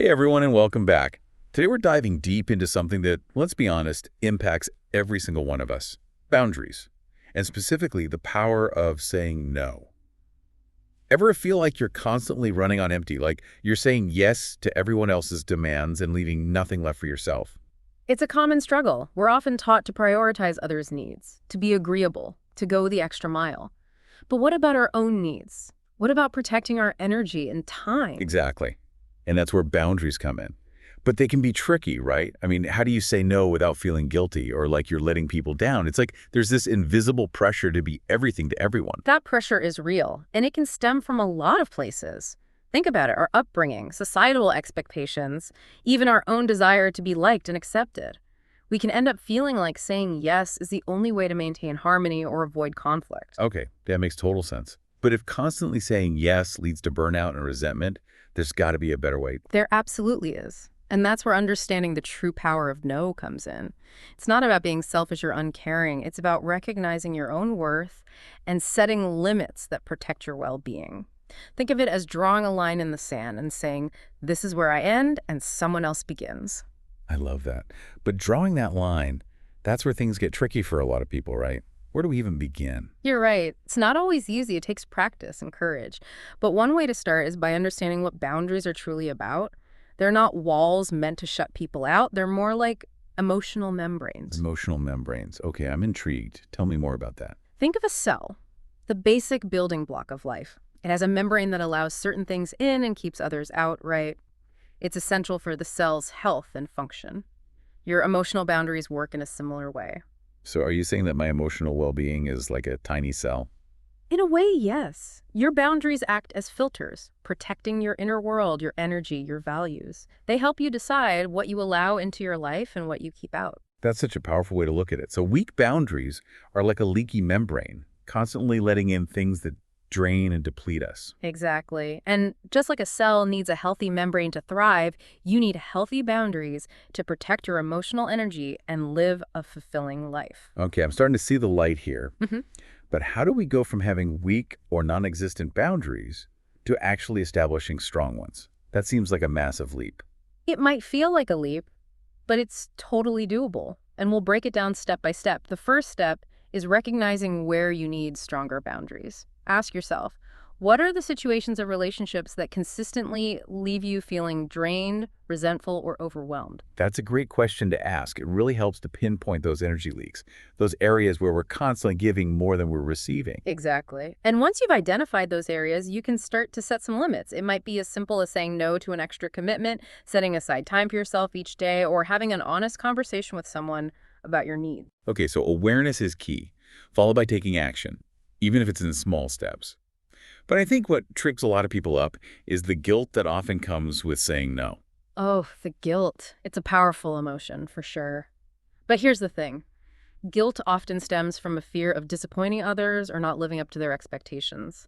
Hey everyone, and welcome back. Today we're diving deep into something that, let's be honest, impacts every single one of us. Boundaries. And specifically, the power of saying no. Ever feel like you're constantly running on empty, like you're saying yes to everyone else's demands and leaving nothing left for yourself? It's a common struggle. We're often taught to prioritize others' needs, to be agreeable, to go the extra mile. But what about our own needs? What about protecting our energy and time? Exactly. And that's where boundaries come in. But they can be tricky, right? I mean, how do you say no without feeling guilty or like you're letting people down? It's like there's this invisible pressure to be everything to everyone. That pressure is real, and it can stem from a lot of places. Think about it, our upbringing, societal expectations, even our own desire to be liked and accepted. We can end up feeling like saying yes is the only way to maintain harmony or avoid conflict. Okay, that makes total sense. But if constantly saying yes leads to burnout and resentment, there's got to be a better way. There absolutely is. And that's where understanding the true power of no comes in. It's not about being selfish or uncaring. It's about recognizing your own worth and setting limits that protect your well-being. Think of it as drawing a line in the sand and saying, this is where I end and someone else begins. I love that. But drawing that line, that's where things get tricky for a lot of people, right? Where do we even begin? You're right. It's not always easy. It takes practice and courage. But one way to start is by understanding what boundaries are truly about. They're not walls meant to shut people out. They're more like emotional membranes. Emotional membranes. Okay, I'm intrigued. Tell me more about that. Think of a cell, the basic building block of life. It has a membrane that allows certain things in and keeps others out, right? It's essential for the cell's health and function. Your emotional boundaries work in a similar way. So are you saying that my emotional well-being is like a tiny cell? In a way, yes. Your boundaries act as filters, protecting your inner world, your energy, your values. They help you decide what you allow into your life and what you keep out. That's such a powerful way to look at it. So weak boundaries are like a leaky membrane, constantly letting in things that drain and deplete us. Exactly. And just like a cell needs a healthy membrane to thrive, you need healthy boundaries to protect your emotional energy and live a fulfilling life. Okay, I'm starting to see the light here. Mhm. But how do we go from having weak or non-existent boundaries to actually establishing strong ones? That seems like a massive leap. It might feel like a leap, but it's totally doable. And we'll break it down step by step. The first step is recognizing where you need stronger boundaries. Ask yourself, what are the situations or relationships that consistently leave you feeling drained, resentful, or overwhelmed? That's a great question to ask. It really helps to pinpoint those energy leaks, those areas where we're constantly giving more than we're receiving. Exactly. And once you've identified those areas, you can start to set some limits. It might be as simple as saying no to an extra commitment, setting aside time for yourself each day, or having an honest conversation with someone about your needs. Okay, so awareness is key, followed by taking action, even if it's in small steps. But I think what tricks a lot of people up is the guilt that often comes with saying no. Oh, the guilt. It's a powerful emotion, for sure. But here's the thing. Guilt often stems from a fear of disappointing others or not living up to their expectations.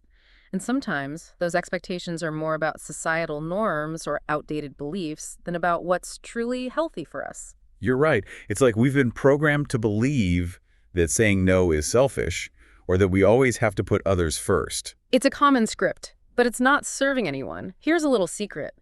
And sometimes those expectations are more about societal norms or outdated beliefs than about what's truly healthy for us. You're right. It's like we've been programmed to believe that saying no is selfish, or that we always have to put others first. It's a common script, but it's not serving anyone. Here's a little secret.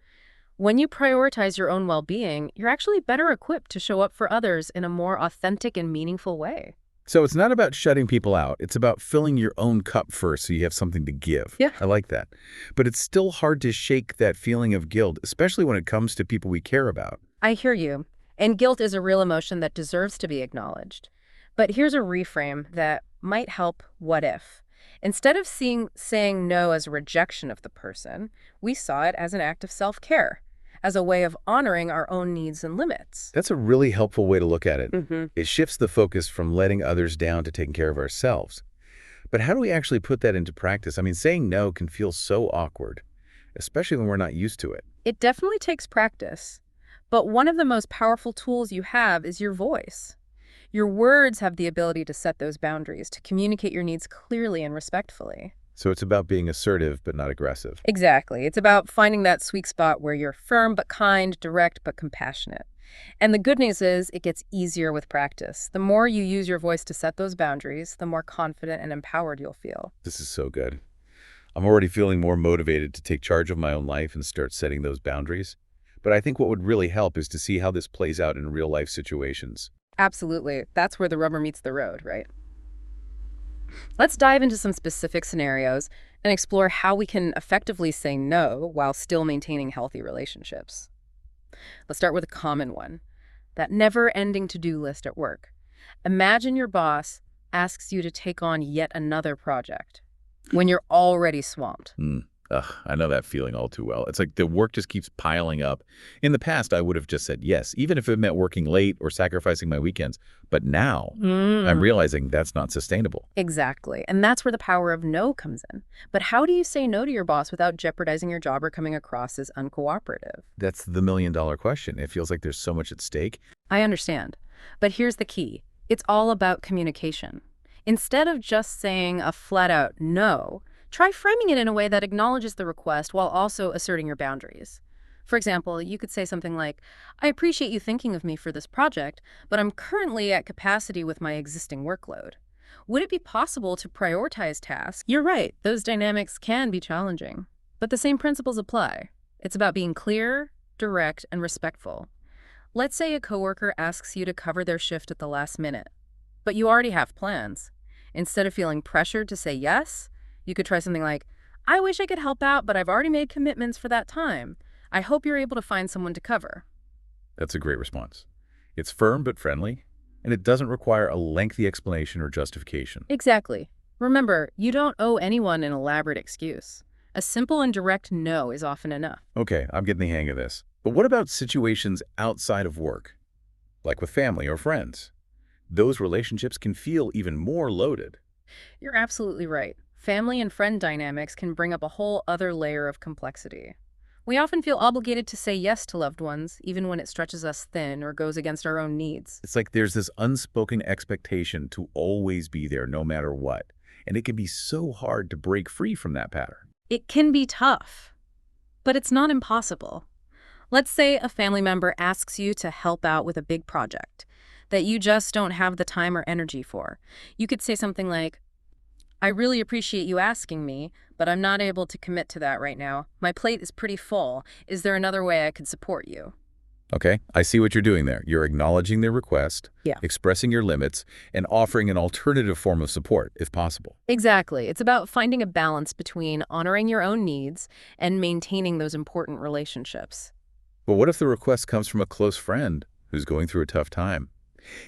When you prioritize your own well-being, you're actually better equipped to show up for others in a more authentic and meaningful way. So it's not about shutting people out. It's about filling your own cup first so you have something to give. Yeah. I like that. But it's still hard to shake that feeling of guilt, especially when it comes to people we care about. I hear you. And guilt is a real emotion that deserves to be acknowledged. But here's a reframe that might help. What if? Instead of saying no as a rejection of the person, we saw it as an act of self-care, as a way of honoring our own needs and limits. That's a really helpful way to look at it. Mm-hmm. It shifts the focus from letting others down to taking care of ourselves. But how do we actually put that into practice? I mean, saying no can feel so awkward, especially when we're not used to it. It definitely takes practice. But one of the most powerful tools you have is your voice. Your words have the ability to set those boundaries, to communicate your needs clearly and respectfully. So it's about being assertive but not aggressive. Exactly. It's about finding that sweet spot where you're firm but kind, direct but compassionate. And the good news is it gets easier with practice. The more you use your voice to set those boundaries, the more confident and empowered you'll feel. This is so good. I'm already feeling more motivated to take charge of my own life and start setting those boundaries. But I think what would really help is to see how this plays out in real-life situations. Absolutely. That's where the rubber meets the road, right? Let's dive into some specific scenarios and explore how we can effectively say no while still maintaining healthy relationships. Let's start with a common one, that never-ending to-do list at work. Imagine your boss asks you to take on yet another project when you're already swamped. Ugh, I know that feeling all too well. It's like the work just keeps piling up. In the past, I would have just said yes, even if it meant working late or sacrificing my weekends. But now, I'm realizing that's not sustainable. Exactly. And that's where the power of no comes in. But how do you say no to your boss without jeopardizing your job or coming across as uncooperative? That's the million-dollar question. It feels like there's so much at stake. I understand. But here's the key. It's all about communication. Instead of just saying a flat-out no, try framing it in a way that acknowledges the request while also asserting your boundaries. For example, you could say something like, I appreciate you thinking of me for this project, but I'm currently at capacity with my existing workload. Would it be possible to prioritize tasks? You're right, those dynamics can be challenging. But the same principles apply. It's about being clear, direct, and respectful. Let's say a coworker asks you to cover their shift at the last minute, but you already have plans. Instead of feeling pressured to say yes, you could try something like, I wish I could help out, but I've already made commitments for that time. I hope you're able to find someone to cover. That's a great response. It's firm but friendly, and it doesn't require a lengthy explanation or justification. Exactly. Remember, you don't owe anyone an elaborate excuse. A simple and direct no is often enough. Okay, I'm getting the hang of this. But what about situations outside of work, like with family or friends? Those relationships can feel even more loaded. You're absolutely right. Family and friend dynamics can bring up a whole other layer of complexity. We often feel obligated to say yes to loved ones, even when it stretches us thin or goes against our own needs. It's like there's this unspoken expectation to always be there no matter what, and it can be so hard to break free from that pattern. It can be tough, but it's not impossible. Let's say a family member asks you to help out with a big project that you just don't have the time or energy for. You could say something like, I really appreciate you asking me, but I'm not able to commit to that right now. My plate is pretty full. Is there another way I could support you? Okay, I see what you're doing there. You're acknowledging their request, expressing your limits, and offering an alternative form of support, if possible. Exactly. It's about finding a balance between honoring your own needs and maintaining those important relationships. But what if the request comes from a close friend who's going through a tough time?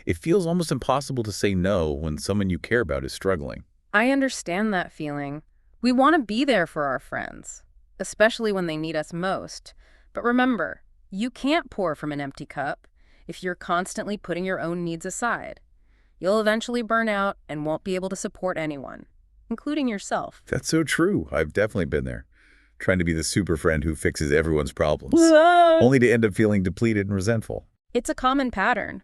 It feels almost impossible to say no when someone you care about is struggling. I understand that feeling. We want to be there for our friends, especially when they need us most. But remember, you can't pour from an empty cup if you're constantly putting your own needs aside. You'll eventually burn out and won't be able to support anyone, including yourself. That's so true. I've definitely been there, trying to be the super friend who fixes everyone's problems, only to end up feeling depleted and resentful. It's a common pattern,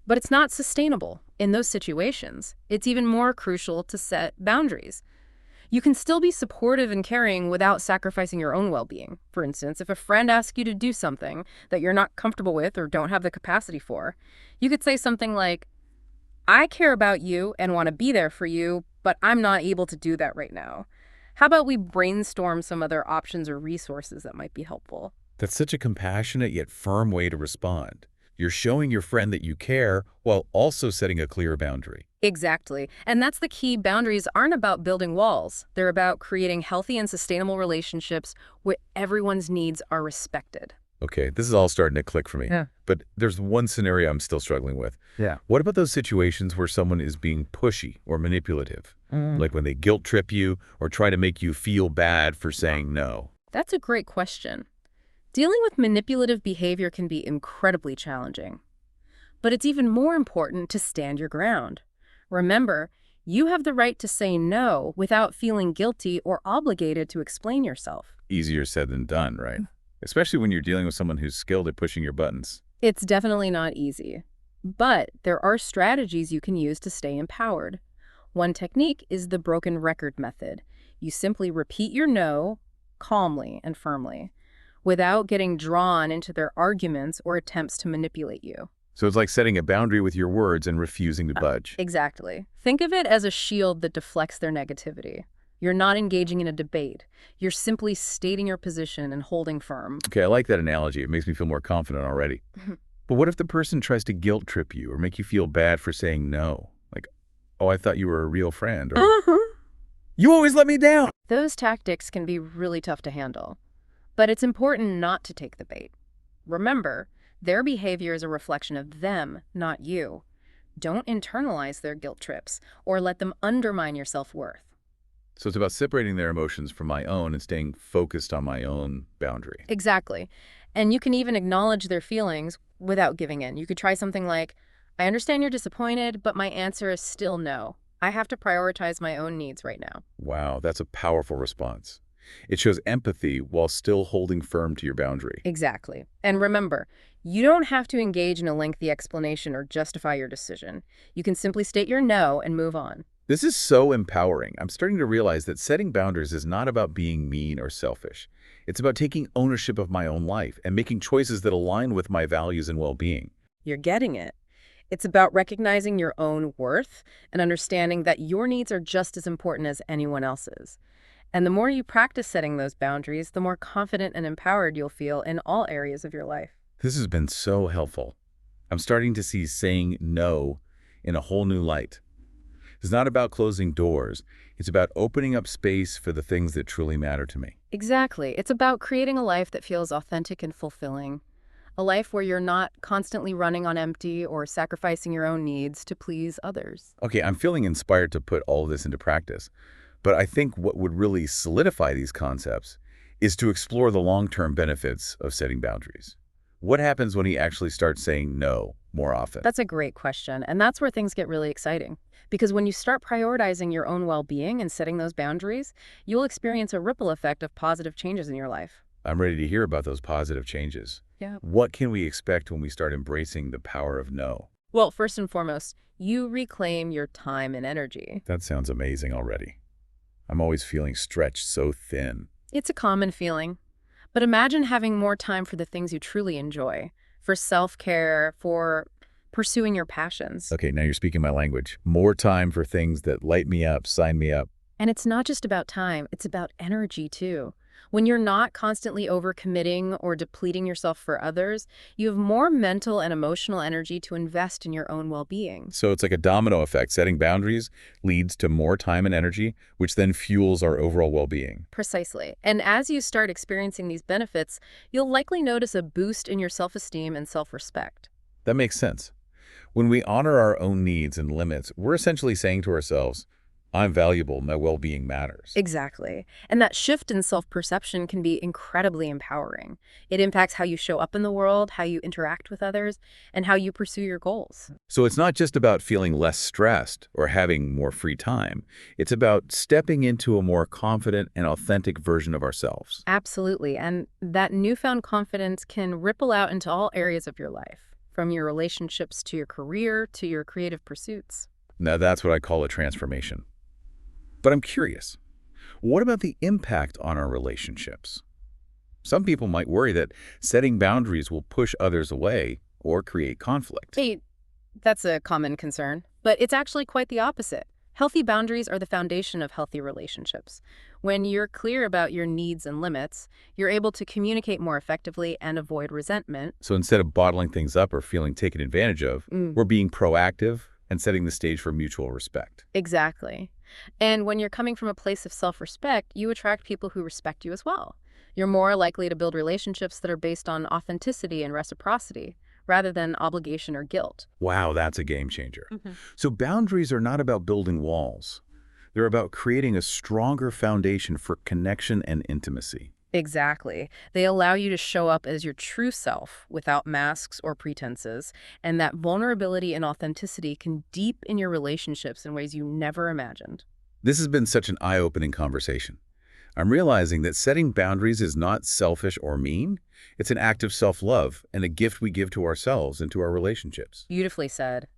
but it's not sustainable. In those situations, it's even more crucial to set boundaries. You can still be supportive and caring without sacrificing your own well-being. For instance, if a friend asks you to do something that you're not comfortable with or don't have the capacity for, you could say something like, I care about you and want to be there for you, but I'm not able to do that right now. How about we brainstorm some other options or resources that might be helpful? That's such a compassionate yet firm way to respond. You're showing your friend that you care while also setting a clear boundary. Exactly. And that's the key. Boundaries aren't about building walls. They're about creating healthy and sustainable relationships where everyone's needs are respected. Okay, this is all starting to click for me. Yeah. But there's one scenario I'm still struggling with. Yeah. What about those situations where someone is being pushy or manipulative? Like when they guilt trip you or try to make you feel bad for saying no? That's a great question. Dealing with manipulative behavior can be incredibly challenging. But it's even more important to stand your ground. Remember, you have the right to say no without feeling guilty or obligated to explain yourself. Easier said than done, right? Especially when you're dealing with someone who's skilled at pushing your buttons. It's definitely not easy. But there are strategies you can use to stay empowered. One technique is the broken record method. You simply repeat your no calmly and firmly, without getting drawn into their arguments or attempts to manipulate you. So it's like setting a boundary with your words and refusing to budge. Exactly. Think of it as a shield that deflects their negativity. You're not engaging in a debate. You're simply stating your position and holding firm. Okay, I like that analogy. It makes me feel more confident already. But what if the person tries to guilt trip you or make you feel bad for saying no? Like, oh, I thought you were a real friend, or you always let me down. Those tactics can be really tough to handle. But it's important not to take the bait. Remember, their behavior is a reflection of them, not you. Don't internalize their guilt trips or let them undermine your self-worth. So it's about separating their emotions from my own and staying focused on my own boundary. Exactly. And you can even acknowledge their feelings without giving in. You could try something like, I understand you're disappointed, but my answer is still no. I have to prioritize my own needs right now. Wow, that's a powerful response. It shows empathy while still holding firm to your boundary. Exactly. And remember, you don't have to engage in a lengthy explanation or justify your decision. You can simply state your no and move on. This is so empowering. I'm starting to realize that setting boundaries is not about being mean or selfish. It's about taking ownership of my own life and making choices that align with my values and well-being. You're getting it. It's about recognizing your own worth and understanding that your needs are just as important as anyone else's. And the more you practice setting those boundaries, the more confident and empowered you'll feel in all areas of your life. This has been so helpful. I'm starting to see saying no in a whole new light. It's not about closing doors. It's about opening up space for the things that truly matter to me. Exactly. It's about creating a life that feels authentic and fulfilling. A life where you're not constantly running on empty or sacrificing your own needs to please others. Okay, I'm feeling inspired to put all of this into practice. But I think what would really solidify these concepts is to explore the long-term benefits of setting boundaries. What happens when he actually starts saying no more often? That's a great question, and that's where things get really exciting. Because when you start prioritizing your own well-being and setting those boundaries, you'll experience a ripple effect of positive changes in your life. I'm ready to hear about those positive changes. Yeah. What can we expect when we start embracing the power of no? Well, first and foremost, you reclaim your time and energy. That sounds amazing already. I'm always feeling stretched so thin. It's a common feeling. But imagine having more time for the things you truly enjoy, for self-care, for pursuing your passions. Okay, now you're speaking my language. More time for things that light me up, sign me up. And it's not just about time, it's about energy too. When you're not constantly overcommitting or depleting yourself for others, you have more mental and emotional energy to invest in your own well-being. So it's like a domino effect. Setting boundaries leads to more time and energy, which then fuels our overall well-being. Precisely. And as you start experiencing these benefits, you'll likely notice a boost in your self-esteem and self-respect. That makes sense. When we honor our own needs and limits, we're essentially saying to ourselves, I'm valuable, my well-being matters. Exactly. And that shift in self-perception can be incredibly empowering. It impacts how you show up in the world, how you interact with others, and how you pursue your goals. So it's not just about feeling less stressed or having more free time. It's about stepping into a more confident and authentic version of ourselves. Absolutely. And that newfound confidence can ripple out into all areas of your life, from your relationships to your career to your creative pursuits. Now that's what I call a transformation. But I'm curious, what about the impact on our relationships? Some people might worry that setting boundaries will push others away or create conflict. Hey, that's a common concern, but it's actually quite the opposite. Healthy boundaries are the foundation of healthy relationships. When you're clear about your needs and limits, you're able to communicate more effectively and avoid resentment. So instead of bottling things up or feeling taken advantage of, we're being proactive and setting the stage for mutual respect. Exactly. And when you're coming from a place of self-respect, you attract people who respect you as well. You're more likely to build relationships that are based on authenticity and reciprocity, rather than obligation or guilt. Wow, that's a game changer. So boundaries are not about building walls. They're about creating a stronger foundation for connection and intimacy. Exactly. They allow you to show up as your true self without masks or pretenses, and that vulnerability and authenticity can deepen your relationships in ways you never imagined. This has been such an eye-opening conversation. I'm realizing that setting boundaries is not selfish or mean. It's an act of self-love and a gift we give to ourselves and to our relationships. Beautifully said.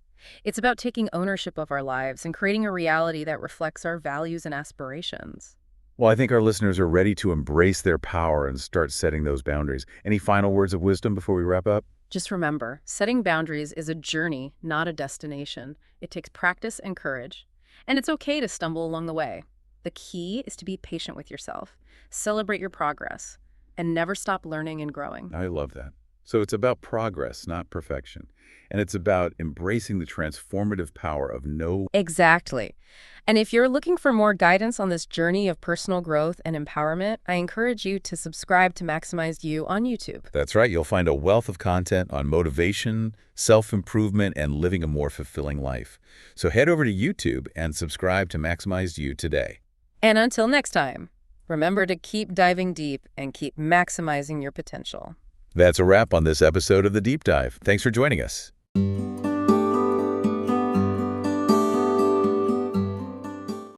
It's about taking ownership of our lives and creating a reality that reflects our values and aspirations. Well, I think our listeners are ready to embrace their power and start setting those boundaries. Any final words of wisdom before we wrap up? Just remember, setting boundaries is a journey, not a destination. It takes practice and courage. And it's okay to stumble along the way. The key is to be patient with yourself, celebrate your progress, and never stop learning and growing. I love that. So it's about progress, not perfection. And it's about embracing the transformative power of no. Exactly. And if you're looking for more guidance on this journey of personal growth and empowerment, I encourage you to subscribe to Maximized You on YouTube. That's right. You'll find a wealth of content on motivation, self-improvement, and living a more fulfilling life. So head over to YouTube and subscribe to Maximized You today. And until next time, remember to keep diving deep and keep maximizing your potential. That's a wrap on this episode of The Deep Dive. Thanks for joining us.